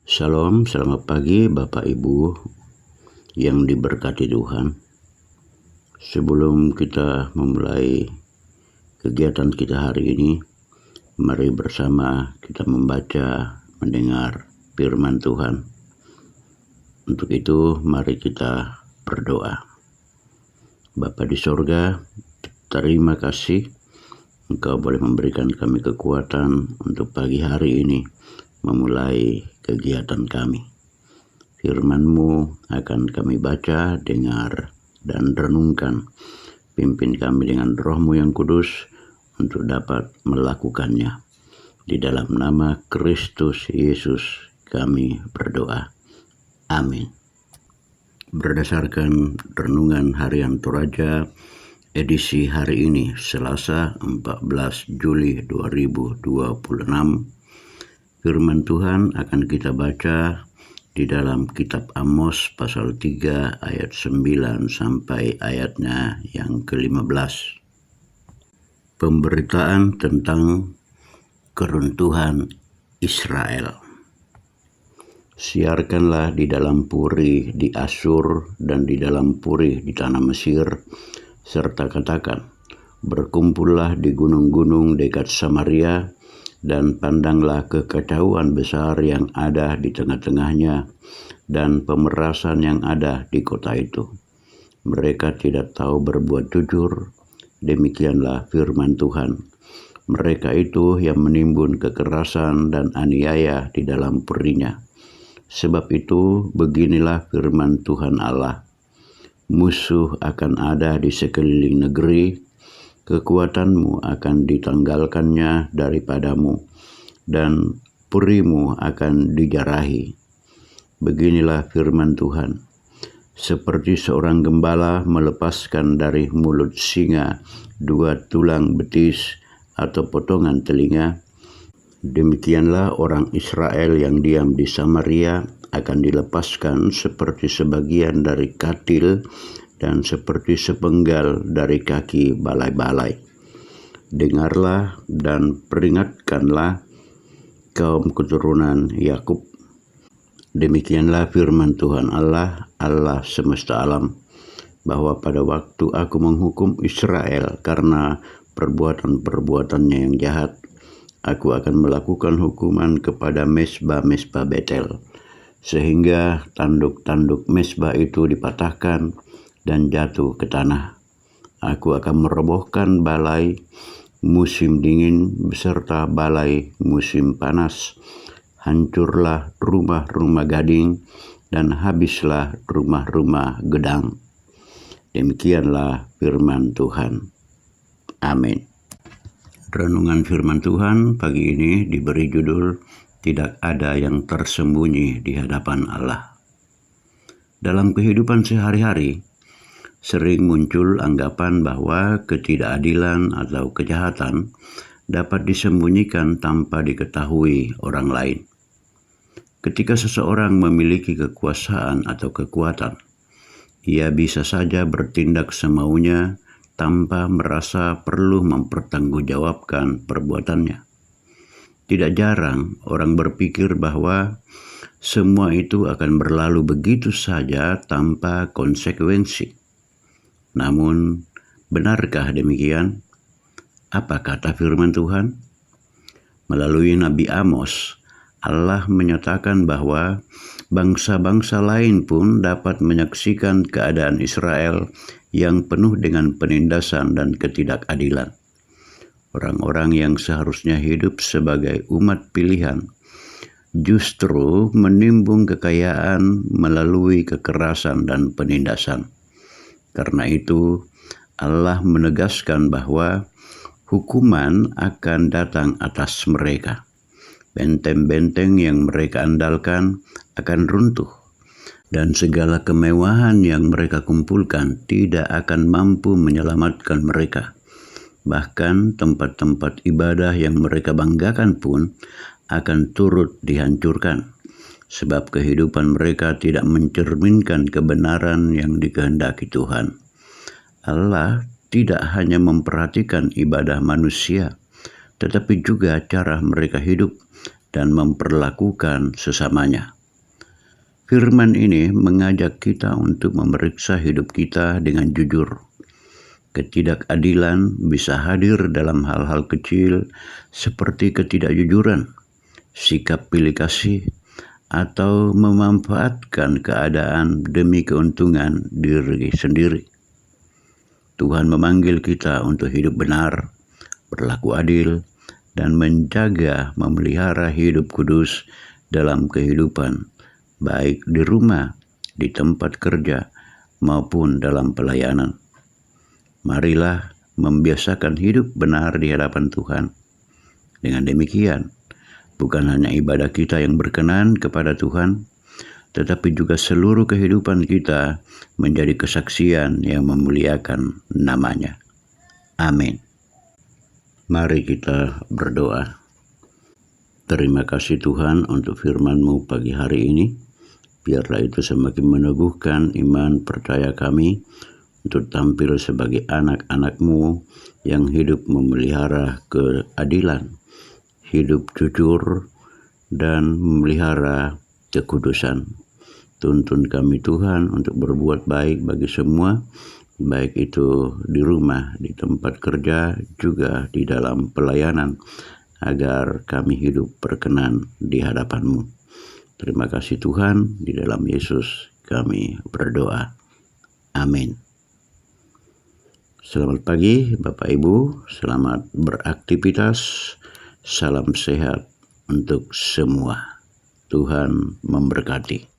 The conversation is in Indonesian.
Shalom, selamat pagi Bapak Ibu yang diberkati Tuhan. Sebelum kita memulai kegiatan kita hari ini, mari bersama kita membaca, mendengar firman Tuhan. Untuk itu, mari kita berdoa. Bapa di sorga, terima kasih Engkau boleh memberikan kami kekuatan untuk pagi hari ini memulai kegiatan kami. Firman-Mu akan kami baca, dengar, dan renungkan. Pimpin kami dengan Roh-Mu yang kudus untuk dapat melakukannya. Di dalam nama Kristus Yesus kami berdoa. Amin. Berdasarkan renungan harian Toraja edisi hari ini, Selasa 14 Juli 2026, firman Tuhan akan kita baca di dalam kitab Amos pasal 3 ayat 9 sampai ayatnya yang ke-15. Pemberitaan tentang keruntuhan Israel. Siarkanlah di dalam puri di Asyur dan di dalam puri di tanah Mesir, serta katakan, berkumpullah di gunung-gunung dekat Samaria, dan pandanglah kekacauan besar yang ada di tengah-tengahnya dan pemerasan yang ada di kota itu. Mereka tidak tahu berbuat jujur, demikianlah firman Tuhan. Mereka itu yang menimbun kekerasan dan aniaya di dalam purinya. Sebab itu beginilah firman Tuhan Allah. Musuh akan ada di sekeliling negeri, kekuatanmu akan ditanggalkannya daripadamu, dan purimu akan dijarahi. Beginilah firman Tuhan. Seperti seorang gembala melepaskan dari mulut singa 2 tulang betis atau potongan telinga, demikianlah orang Israel yang diam di Samaria akan dilepaskan seperti sebagian dari katil dan seperti sepenggal dari kaki balai-balai. Dengarlah dan peringatkanlah kaum keturunan Yakub. Demikianlah firman Tuhan Allah, Allah semesta alam, bahwa pada waktu aku menghukum Israel karena perbuatan-perbuatannya yang jahat, aku akan melakukan hukuman kepada mesbah-mesbah Betel, sehingga tanduk-tanduk mesbah itu dipatahkan dan jatuh ke tanah. Aku akan merobohkan balai musim dingin beserta balai musim panas. Hancurlah rumah-rumah gading dan habislah rumah-rumah gedang. Demikianlah firman Tuhan. Amin. Renungan firman Tuhan pagi ini diberi judul Tidak ada yang tersembunyi di hadapan Allah. Dalam kehidupan sehari-hari, sering muncul anggapan bahwa ketidakadilan atau kejahatan dapat disembunyikan tanpa diketahui orang lain. Ketika seseorang memiliki kekuasaan atau kekuatan, ia bisa saja bertindak semaunya tanpa merasa perlu mempertanggungjawabkan perbuatannya. Tidak jarang orang berpikir bahwa semua itu akan berlalu begitu saja tanpa konsekuensi. Namun, benarkah demikian? Apa kata firman Tuhan? Melalui Nabi Amos, Allah menyatakan bahwa bangsa-bangsa lain pun dapat menyaksikan keadaan Israel yang penuh dengan penindasan dan ketidakadilan. Orang-orang yang seharusnya hidup sebagai umat pilihan justru menimbun kekayaan melalui kekerasan dan penindasan. Karena itu, Allah menegaskan bahwa hukuman akan datang atas mereka. Benteng-benteng yang mereka andalkan akan runtuh, dan segala kemewahan yang mereka kumpulkan tidak akan mampu menyelamatkan mereka. Bahkan tempat-tempat ibadah yang mereka banggakan pun akan turut dihancurkan, sebab kehidupan mereka tidak mencerminkan kebenaran yang dikehendaki Tuhan. Allah tidak hanya memperhatikan ibadah manusia, tetapi juga cara mereka hidup dan memperlakukan sesamanya. Firman ini mengajak kita untuk memeriksa hidup kita dengan jujur. Ketidakadilan bisa hadir dalam hal-hal kecil seperti ketidakjujuran, sikap pilih kasih, atau memanfaatkan keadaan demi keuntungan diri sendiri. Tuhan memanggil kita untuk hidup benar, berlaku adil, dan menjaga memelihara hidup kudus dalam kehidupan, baik di rumah, di tempat kerja, maupun dalam pelayanan. Marilah membiasakan hidup benar di hadapan Tuhan. Dengan demikian, bukan hanya ibadah kita yang berkenan kepada Tuhan, tetapi juga seluruh kehidupan kita menjadi kesaksian yang memuliakan nama-Nya. Amin. Mari kita berdoa. Terima kasih Tuhan untuk firman-Mu pagi hari ini. Biarlah itu semakin meneguhkan iman percaya kami untuk tampil sebagai anak-anak-Mu yang hidup memelihara keadilan, hidup jujur, dan memelihara kekudusan. Tuntun kami Tuhan untuk berbuat baik bagi semua, baik itu di rumah, di tempat kerja, juga di dalam pelayanan, agar kami hidup berkenan di hadapan-Mu. Terima kasih Tuhan, di dalam Yesus kami berdoa. Amin. Selamat pagi Bapak Ibu, selamat beraktivitas, salam sehat untuk semua. Tuhan memberkati.